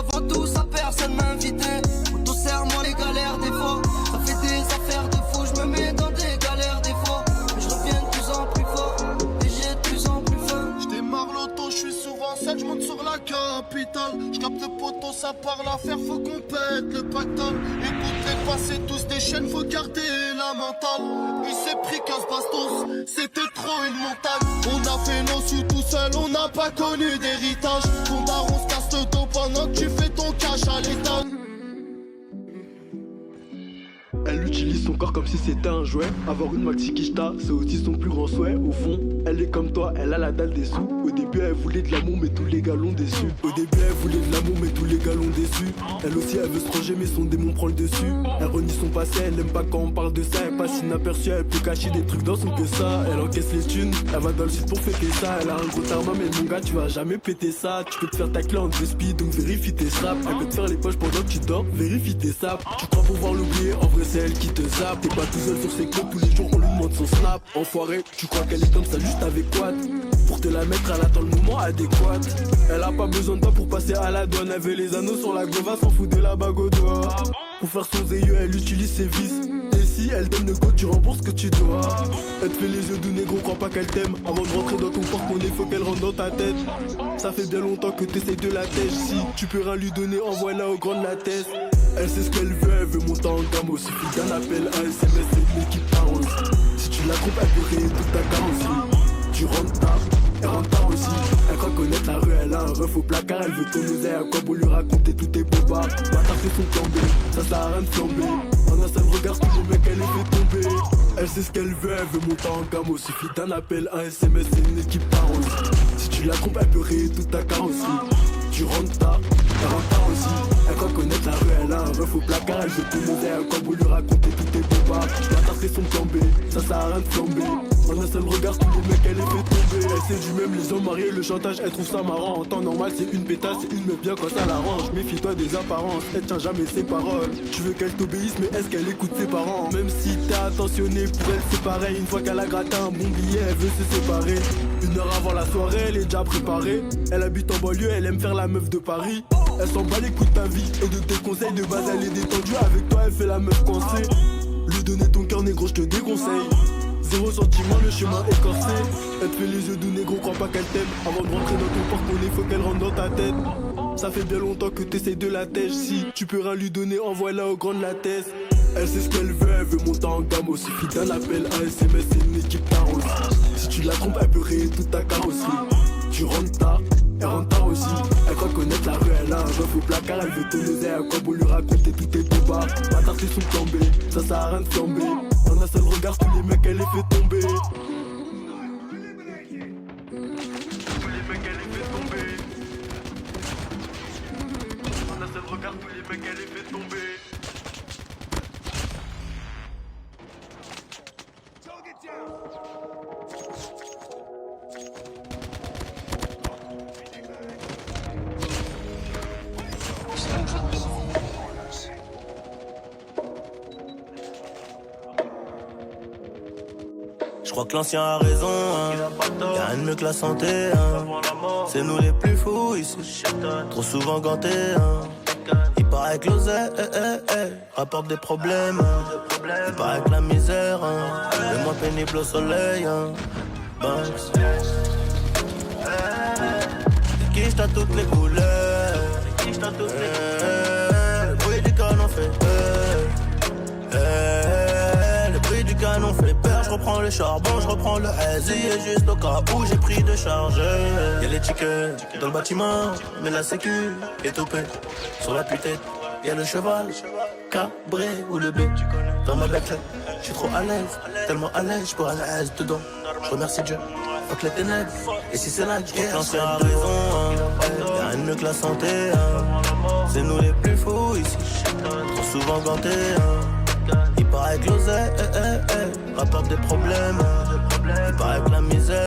devant tous, à personne m'inviter. Auto serre-moi les galères des fois. Ça fait des affaires de fou, je me mets dans des galères des fois. Mais je reviens de plus en plus fort, et j'ai de plus en plus faim. J'démarre l'auto, j'suis souvent seul, j'monte sur la capitale. J'capte le poteau, ça parle à faire, faut qu'on pète le pactole. Écoute les passés, tous des chaînes, faut garder la mentale. Il s'est pris 15 bastos, c'était trop une montagne. On a fait nos sous tout seul, on n'a pas connu d'héritage. Ton daron se casse le dos pendant que tu fais ton cash à l'état. Elle utilise son corps comme si c'était un jouet. Avoir une maxi quicheta, c'est aussi son plus grand souhait. Au fond, elle est comme toi, elle a la dalle des sous. Au début elle voulait de l'amour mais tous les gars l'ont déçu. Au début elle voulait de l'amour mais tous les gars l'ont déçu. Elle aussi elle veut se ranger mais son démon prend le dessus. Elle renie son passé, elle aime pas quand on parle de ça. Elle passe inaperçue, elle peut cacher des trucs dans son que ça. Elle encaisse les thunes, elle va dans le sud pour fêter ça. Elle a un gros tarma mais mon gars tu vas jamais péter ça. Tu peux te faire ta clé en deux speed donc vérifie tes straps. Elle peut te faire les poches pendant que tu dors, vérifie tes saps. Tu crois pouvoir l'oublier, en vrai c'est elle qui te zappe. T'es pas tout seul sur ses clés, tous les jours on lui demande son snap. Enfoiré, tu crois qu'elle est comme ça juste avec quoi? Pour te la mettre, elle attend le moment adéquat. Elle a pas besoin de toi pour passer à la douane. Elle veut les anneaux sur la gova, s'en fout de la bague au doigt. Pour faire son zéyeux, elle utilise ses vis. Et si elle donne le code, tu rembourses ce que tu dois. Elle te fait les yeux doux négro, crois pas qu'elle t'aime. Avant de rentrer dans ton porte-monnaie, faut qu'elle rentre dans ta tête. Ça fait bien longtemps que t'essayes de la tèche. Si tu peux rien lui donner, envoie-la au grand de la tête. Elle sait ce qu'elle veut, elle veut monter en gamme. Aussi suffit d'un appel, un SMS, c'est une équipe par aussi. Si tu la trompes, elle peut rayer toute ta carrosserie. Tu rentres tard, elle rentre tard aussi. Elle croit connaître la rue, elle a un ref au placard. Elle veut ton oseille, à quoi pour lui raconter tous tes bobards. Bâtard fait son flambé, ça sert à rien de flamber. En un seul regard, tous les mecs, elle les fait tomber. Elle sait ce qu'elle veut, elle veut monter en gamme. Aussi suffit d'un appel, un SMS, c'est une équipe par aussi. Si tu la trompes, elle peut rayer toute ta carrosserie. Tu rentres tard, elle rentre tard aussi. Elle croit connaître la rue, elle a un ref au placard. Elle veut ton oseille, à quoi pour lui raconter tous tes bobards. Bâtard fait son flambé, ça sert à rien de flamber. En un seul regard, tous les mecs, elle les fait tomber. Elle sait du même, les hommes mariés, le chantage, elle trouve ça marrant. En temps normal, c'est une pétasse, c'est une meuf bien quand ça l'arrange. Méfie-toi des apparences, elle tient jamais ses paroles. Tu veux qu'elle t'obéisse, mais est-ce qu'elle écoute ses parents? Même si t'es attentionné, pour elle c'est pareil. Une fois qu'elle a gratté un bon billet, elle veut se séparer. Une heure avant la soirée, elle est déjà préparée. Elle habite en banlieue, elle aime faire la meuf de Paris. Elle s'en bat les coups de ta vie et de tes conseils. De base, elle est détendue, avec toi, elle fait la meuf coincée. Lui donner ton cœur négro, je te déconseille. Zéro sentiment, le chemin écorcé. Elle te fait les yeux doux négro, crois pas qu'elle t'aime. Avant de rentrer dans ton porte-monnaie, faut qu'elle rentre dans ta tête. Ça fait bien longtemps que t'essayes de la tèche. Si tu peux rien lui donner, envoie-la au grand de la thèse. Elle sait ce qu'elle veut, elle veut monter en gamme. Aussi suffit d'un appel, un SMS, c'est une équipe par aussi. Si tu la trompes, elle peut rayer toute ta carrosserie. Tu rentres tard, elle rentre tard aussi. Elle croit connaître la rue, elle a un ref au placard. Elle veut ton oseille, à quoi pour lui raconter tous tes bobards. Bâtard fait son flambé, ça sert à rien de flamber. En un seul regard, tous les mecs, elle les fait tomber. Tous les mecs, elle les fait tomber. En un seul regard, tous les mecs, elle les fait tomber. Je crois que l'ancien a raison, hein. Y'a rien de mieux que la santé, hein. C'est nous les plus fous ici, trop souvent gantés, hein. Il paraît que l'oseille, rapporte des problèmes, hein. Il paraît que la misère, hein, est moins pénible au soleil, hein. Banks. C'est qui j't'as toutes les couleurs, le bruit du canon fait le bruit du canon fait peur. Je reprends le charbon, je reprends le hazy. Et juste au cas où j'ai pris de charge. Y'a les chickens dans le bâtiment, mais la sécu est topée. Sur la putette, y'a le cheval, cabré ou le B. Dans ma backline, j'suis trop à l'aise, tellement à l'aise, j'pourrais aller aise dedans. J'remercie Dieu, fuck les ténèbres. Et si c'est là que je l'ancien a raison, hein. Y'a rien de mieux que la santé, hein. C'est nous les plus fous ici, trop souvent gantés, hein. Il paraît que l'oseille, rapporte des problèmes, hein. Il paraît que la misère